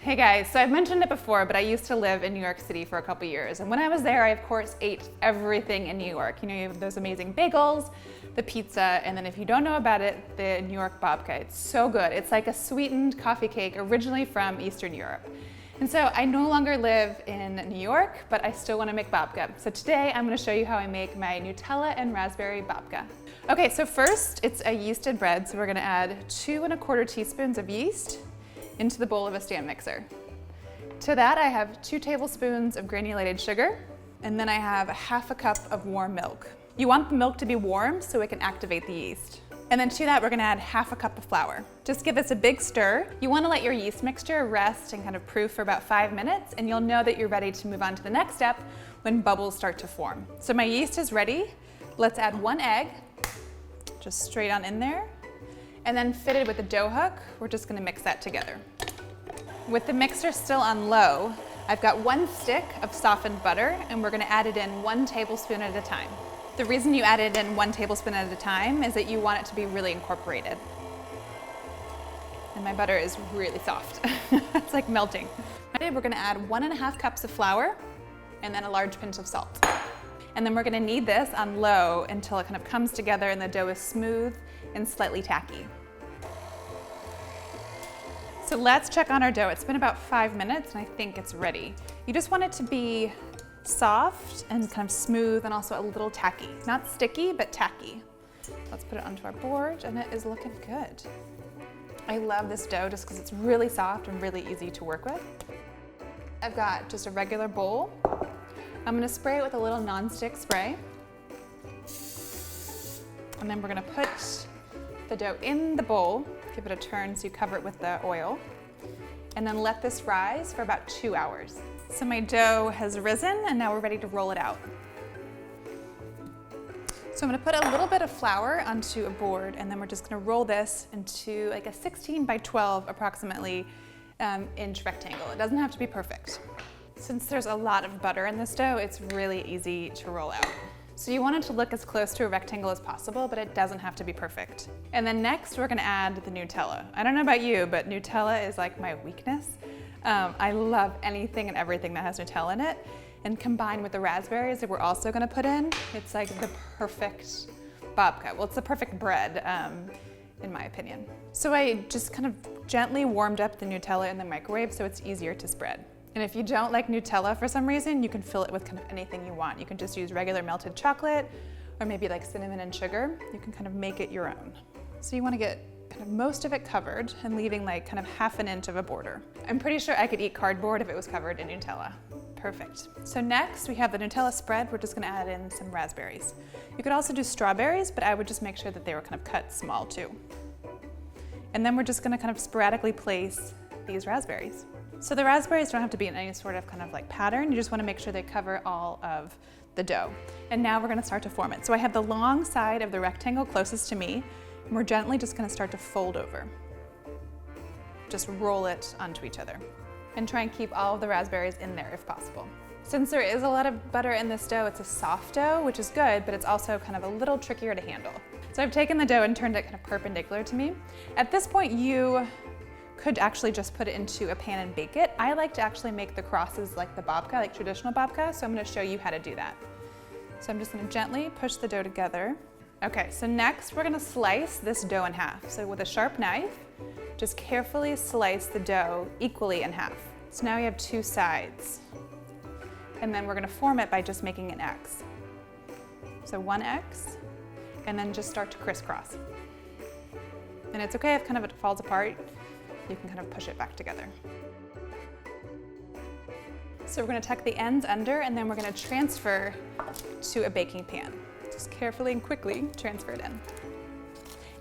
Hey guys, so I've mentioned it before, but I used to live in New York City for a couple years. And when I was there, I of course ate everything in New York. You know, you have those amazing bagels, the pizza, and then if you don't know about it, the New York babka. It's so good. It's like a sweetened coffee cake originally from Eastern Europe. And so I no longer live in New York, but I still want to make babka. So today I'm going to show you how I make my Nutella and raspberry babka. Okay, so first it's a yeasted bread. So we're going to add 2 1/4 teaspoons of yeast into the bowl of a stand mixer. To that I have 2 tablespoons of granulated sugar, and then I have 1/2 cup of warm milk. You want the milk to be warm so it can activate the yeast. And then to that we're gonna add 1/2 cup of flour. Just give this a big stir. You wanna let your yeast mixture rest and kind of proof for about 5 minutes, and you'll know that you're ready to move on to the next step when bubbles start to form. So my yeast is ready. Let's add 1 egg, just straight on in there. And then fitted with a dough hook, we're just gonna mix that together. With the mixer still on low, I've got 1 stick of softened butter, and we're gonna add it in 1 tablespoon at a time. The reason you add it in 1 tablespoon at a time is that you want it to be really incorporated. And my butter is really soft. It's like melting. We're gonna add 1 1/2 cups of flour, and then a large pinch of salt. And then we're gonna knead this on low until it kind of comes together and the dough is smooth and slightly tacky. So let's check on our dough. It's been about 5 minutes and I think it's ready. You just want it to be soft and kind of smooth and also a little tacky. Not sticky, but tacky. Let's put it onto our board and it is looking good. I love this dough just because it's really soft and really easy to work with. I've got just a regular bowl. I'm gonna spray it with a little nonstick spray. And then we're gonna put the dough in the bowl, give it a turn so you cover it with the oil, and then let this rise for about 2 hours. So my dough has risen and now we're ready to roll it out. So I'm gonna put a little bit of flour onto a board, and then we're just gonna roll this into like a 16 by 12 approximately inch rectangle. It doesn't have to be perfect. Since there's a lot of butter in this dough, it's really easy to roll out. So you want it to look as close to a rectangle as possible, but it doesn't have to be perfect. And then next we're gonna add the Nutella. I don't know about you, but Nutella is like my weakness. I love anything and everything that has Nutella in it. And combined with the raspberries that we're also gonna put in, it's like the perfect babka. Well, it's the perfect bread, in my opinion. So I just kind of gently warmed up the Nutella in the microwave so it's easier to spread. And if you don't like Nutella for some reason, you can fill it with kind of anything you want. You can just use regular melted chocolate or maybe like cinnamon and sugar. You can kind of make it your own. So you want to get kind of most of it covered and leaving like kind of 1/2 inch of a border. I'm pretty sure I could eat cardboard if it was covered in Nutella. Perfect. So next we have the Nutella spread. We're just going to add in some raspberries. You could also do strawberries, but I would just make sure that they were kind of cut small too. And then we're just going to kind of sporadically place these raspberries. So the raspberries don't have to be in any sort of kind of like pattern. You just want to make sure they cover all of the dough. And now we're going to start to form it. So I have the long side of the rectangle closest to me, and we're gently just going to start to fold over. Just roll it onto each other. And try and keep all of the raspberries in there if possible. Since there is a lot of butter in this dough, it's a soft dough, which is good, but it's also kind of a little trickier to handle. So I've taken the dough and turned it kind of perpendicular to me. At this point, you could actually just put it into a pan and bake it. I like to actually make the crosses like the babka, like traditional babka, so I'm gonna show you how to do that. So I'm just gonna gently push the dough together. Okay, so next we're gonna slice this dough in half. So with a sharp knife, just carefully slice the dough equally in half. So now you have 2 sides. And then we're gonna form it by just making an X. So 1 X, and then just start to crisscross. And it's okay if kind of it falls apart. You can kind of push it back together. So we're gonna tuck the ends under, and then we're gonna transfer to a baking pan. Just carefully and quickly transfer it in.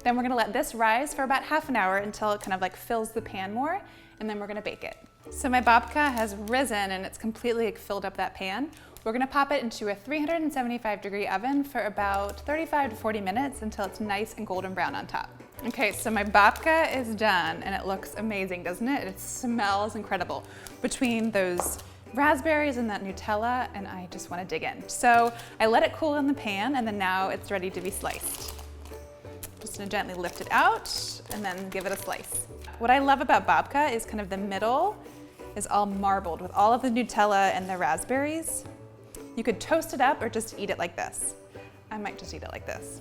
Then we're gonna let this rise for about 1/2 hour until it kind of like fills the pan more, and then we're gonna bake it. So my babka has risen and it's completely like filled up that pan. We're gonna pop it into a 375-degree oven for about 35 to 40 minutes until it's nice and golden brown on top. Okay, so my babka is done and it looks amazing, doesn't it? It smells incredible. Between those raspberries and that Nutella, and I just wanna dig in. So I let it cool in the pan, and then now it's ready to be sliced. Just gonna gently lift it out and then give it a slice. What I love about babka is kind of the middle is all marbled with all of the Nutella and the raspberries. You could toast it up or just eat it like this. I might just eat it like this.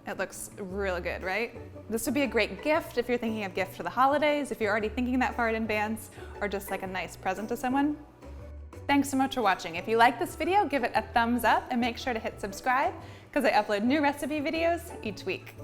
It looks really good, right? This would be a great gift if you're thinking of gift for the holidays, if you're already thinking that far in advance, or just like a nice present to someone. Thanks so much for watching. If you like this video, give it a thumbs up and make sure to hit subscribe because I upload new recipe videos each week.